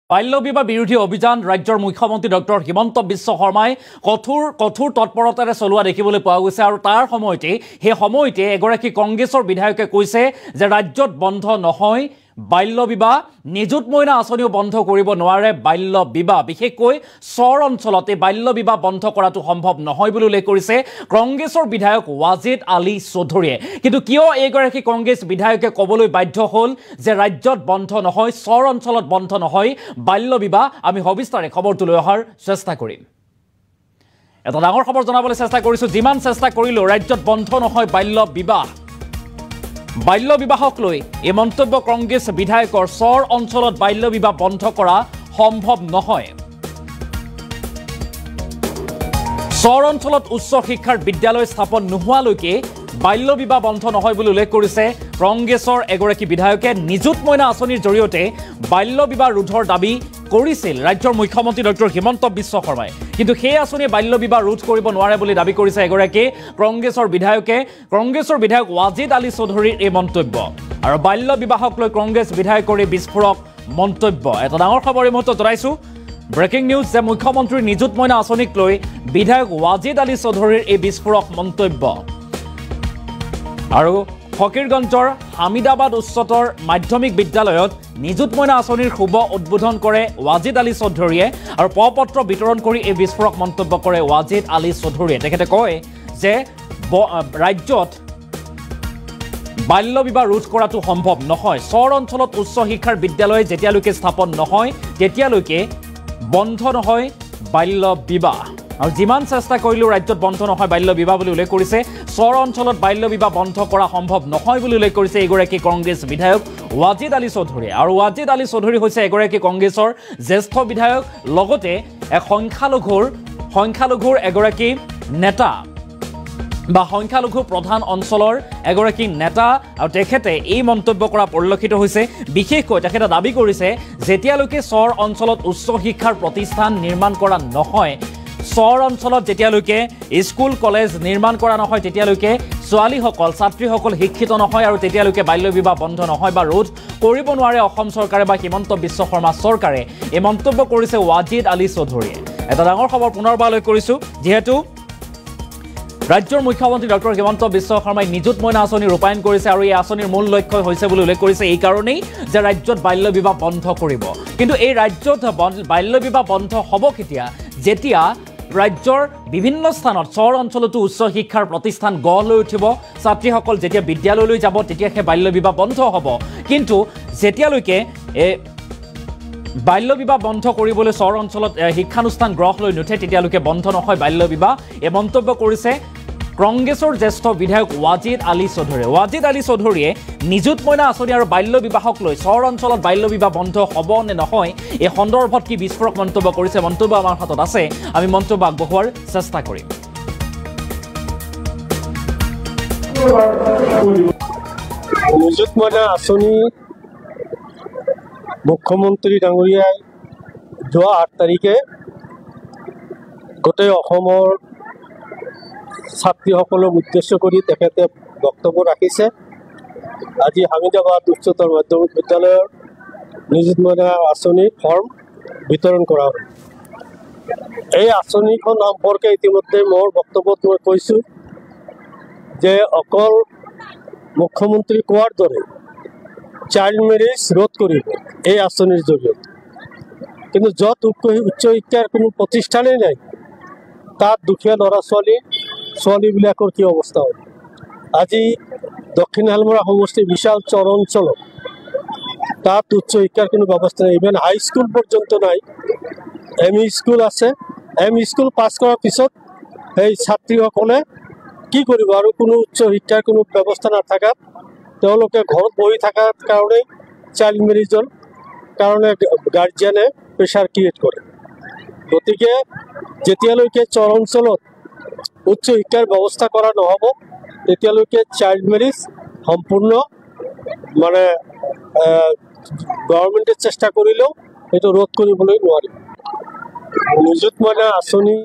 বাল্য বিবাহ বিৰোধী অভিযান ৰাজ্যৰ মুখ্যমন্ত্ৰী ডক্টৰ হিমন্ত বিশ্ব শৰ্মাই কঠোৰ তৎপৰতাৰে চলোৱা দেখিবলৈ পোৱা গৈছে আৰু তাৰ সময়তে এগৰাকী কংগ্ৰেছৰ বিধায়কে কৈছে যে ৰাজ্যত বন্ধ নহয় বাল্য বিবাহ নিযুত মইনা আঁচনিও বন্ধ কৰিব নোৱাৰে বাল্য বিবাহ বিশেষকৈ চৰ অঞ্চলতে বাল্য বিবাহ বন্ধ কৰাটো সম্ভৱ নহয় বুলি উল্লেখ কৰিছে কংগ্ৰেছৰ বিধায়ক ৱাজিদ আলী চৌধুৰীয়ে কিন্তু কিয় এগৰাকী কংগ্ৰেছ বিধায়কে ক'বলৈ বাধ্য হ'ল যে ৰাজ্যত বন্ধ নহয় চৰ অঞ্চলত বন্ধ নহয় বাল্য বিবাহ আমি সবিস্তাৰে খবৰটো লৈ অহাৰ চেষ্টা কৰিম এটা ডাঙৰ খবৰ জনাবলৈ চেষ্টা কৰিছো যিমান চেষ্টা কৰিলো ৰাজ্যত বন্ধ নহয় বাল্য বিবাহক লৈ এই মন্তব্য কংগ্ৰেছ বিধায়কৰ চৰ অঞ্চলত বাল্য বিবাহ বন্ধ কৰা সম্ভৱ নহয় চৰ অঞ্চলত উচ্চ শিক্ষাৰ বিদ্যালয় স্থাপন নোহোৱালৈকে বাল্য বিবাহ বন্ধ নহয় বুলি উল্লেখ কৰিছে কংগ্ৰেছৰ এগৰাকী বিধায়কে নিযুত মইনা আঁচনিৰ জৰিয়তে বাল্য বিবাহ ৰোধৰ দাবী কৰিছিল ৰাজ্যৰ মুখ্যমন্ত্ৰী ডক্টৰ হিমন্ত বিশ্ব শৰ্মাই কিন্তু সেই আঁচনিয়ে বাল্য বিবাহ ৰোধ কৰিব নোৱাৰে বুলি দাবী কৰিছে এগৰাকী কংগ্ৰেছৰ বিধায়ক ৱাজিদ আলী চৌধুৰীৰ এই মন্তব্য আৰু বাল্য বিবাহক লৈ কংগ্ৰেছ বিধায়কৰ এই বিস্ফোৰক মন্তব্য এটা ডাঙৰ খবৰ এই মুহূৰ্তত জনাইছো ব্ৰেকিং নিউজ যে মুখ্যমন্ত্ৰীৰ নিযুত মইনা আঁচনিক লৈ বিধায়ক ৱাজিদ আলী চৌধুৰীৰ এই বিস্ফোৰক মন্তব্য আৰু ফকিৰগঞ্জৰ হামিদাবাদ উচ্চতৰ মাধ্যমিক বিদ্যালয়ত নিযুত মইনা আঁচনিৰ শুভ উদ্বোধন কৰে ৱাজিদ আলী চৌধুৰীয়ে আৰু পত্ৰ বিতৰণ কৰি এই বিস্ফোৰক মন্তব্য কৰে ৱাজিদ আলী চৌধুৰীয়ে তেখেতে কয় যে ৰাজ্যত বাল্য বিবাহ ৰোধ কৰাটো সম্ভৱ নহয় চৰ অঞ্চলত উচ্চ শিক্ষাৰ বিদ্যালয় যেতিয়ালৈকে স্থাপন নহয় তেতিয়ালৈকে বন্ধ নহয় বাল্য বিবাহ আৰু যিমান চেষ্টা কৰিলো ৰাজ্যত বন্ধ নহয় বাল্য বিবাহ বুলি উল্লেখ কৰিছে চৰ অঞ্চলত বাল্য বিবাহ বন্ধ কৰা সম্ভৱ নহয় বুলি উল্লেখ কৰিছে এগৰাকী কংগ্ৰেছ বিধায়ক ৱাজিদ আলী চৌধুৰী আৰু ৱাজিদ আলী চৌধুৰী হৈছে এগৰাকী কংগ্ৰেছৰ জ্যেষ্ঠ বিধায়ক লগতে এক সংখ্যালঘুৰ এগৰাকী নেতা বা সংখ্যালঘু প্ৰধান অঞ্চলৰ এগৰাকী নেতা আৰু তেখেতে এই মন্তব্য কৰা পৰিলক্ষিত হৈছে বিশেষকৈ তেখেতে দাবী কৰিছে যেতিয়ালৈকে চৰ অঞ্চলত উচ্চ শিক্ষাৰ প্ৰতিষ্ঠান নিৰ্মাণ কৰা নহয় চৰ অঞ্চলত যেতিয়ালৈকে স্কুল কলেজ নিৰ্মাণ কৰা নহয় তেতিয়ালৈকে ছাত্ৰীসকল শিক্ষিত নহয় আৰু তেতিয়ালৈকে বাল্য বিবাহ বন্ধ নহয় বা ৰোধ কৰিব নোৱাৰে অসম চৰকাৰে বা হিমন্ত বিশ্ব শৰ্মা চৰকাৰে এই মন্তব্য কৰিছে ৱাজিদ আলী চৌধুৰীয়ে এটা ডাঙৰ খবৰ পুনৰবাৰলৈ কৰিছো যিহেতু ৰাজ্যৰ মুখ্যমন্ত্ৰী ডক্টৰ হিমন্ত বিশ্ব শৰ্মাই নিযুত মইনা আঁচনি ৰূপায়ণ কৰিছে আৰু এই আঁচনিৰ মূল লক্ষ্য হৈছে বুলি উল্লেখ কৰিছে এই কাৰণেই যে ৰাজ্যত বাল্য বিবাহ বন্ধ কৰিব কিন্তু এই ৰাজ্যত বাল্য বিবাহ বন্ধ হ'ব কেতিয়া যেতিয়া ৰাজ্যৰ বিভিন্ন স্থানত চৰ অঞ্চলতো উচ্চ শিক্ষাৰ প্ৰতিষ্ঠান গঢ় লৈ উঠিব ছাত্ৰীসকল যেতিয়া বিদ্যালয়লৈ যাব তেতিয়া সেই বাল্য বিবাহ বন্ধ হ'ব কিন্তু যেতিয়ালৈকে বাল্য বিবাহ বন্ধ কৰিবলৈ চৰ অঞ্চলত শিক্ষানুষ্ঠান গঢ় লৈ নুঠে তেতিয়ালৈকে বন্ধ নহয় বাল্য বিবাহ এই মন্তব্য কৰিছে কংগ্ৰেছৰ জ্যেষ্ঠ বিধায়ক ৱাজিদ আলী চৌধুৰীয়ে নিযুত মইনা আঁচনি আৰু বাল্য বিবাহক লৈ চৰ অঞ্চলত বাল্য বিবাহ বন্ধ হ'ব নে নহয় এই সন্দৰ্ভত কি বিস্ফোৰক মন্তব্য কৰিছে মন্তব্য আমাৰ হাতত আছে আমি মন্তব্য আগবঢ়োৱাৰ চেষ্টা কৰিম নিযুত মইনা আঁচনি মুখ্যমন্ত্ৰী ডাঙৰীয়াই যোৱা ৮ তাৰিখে গোটেই অসমৰ ছাত্ৰীসকলক উদ্দেশ্য কৰি তেখেতে বক্তব্য ৰাখিছে আজি হামিদাবাদ উচ্চতৰ মাধ্যমিক বিদ্যালয়ৰ নিযুত মইনা আঁচনিৰ ফৰ্ম বিতৰণ কৰা হ'ল এই আঁচনিখন সম্পৰ্কে ইতিমধ্যে মোৰ বক্তব্যত মই কৈছোঁ যে অকল মুখ্যমন্ত্ৰী কোৱাৰ দৰে চাইল্ড মেৰেজ ৰোধ কৰিব এই আঁচনিৰ জৰিয়তে কিন্তু য'ত উচ্চ শিক্ষাৰ কোনো প্ৰতিষ্ঠানেই নাই তাত দুখীয়া ল'ৰা ছোৱালীবিলাকৰ কি অৱস্থা হয় আজি দক্ষিণ হালমৰা সমষ্টি বিশাল চৰ অঞ্চলত তাত উচ্চ শিক্ষাৰ কোনো ব্যৱস্থা নাই ইভেন হাইস্কুল পৰ্যন্ত নাই এম ই স্কুল আছে এম ই স্কুল পাছ কৰাৰ পিছত সেই ছাত্ৰীসকলে কি কৰিব আৰু কোনো উচ্চ শিক্ষাৰ কোনো ব্যৱস্থা নাথাকাত তেওঁলোকে ঘৰত বহি থকাৰ কাৰণে চাইল্ড মেৰেজৰ কাৰণে গাৰ্জিয়ানে প্ৰেছাৰ ক্ৰিয়েট কৰে গতিকে যেতিয়ালৈকে চৰ অঞ্চলত উচ্চ শিক্ষাৰ ব্যৱস্থা কৰা নহ'ব তেতিয়ালৈকে চাইল্ড মেৰেজ সম্পূৰ্ণ মানে গভৰ্ণমেণ্টে চেষ্টা কৰিলেও সেইটো ৰোধ কৰিবলৈ নোৱাৰিব নিযুত মইনা আঁচনি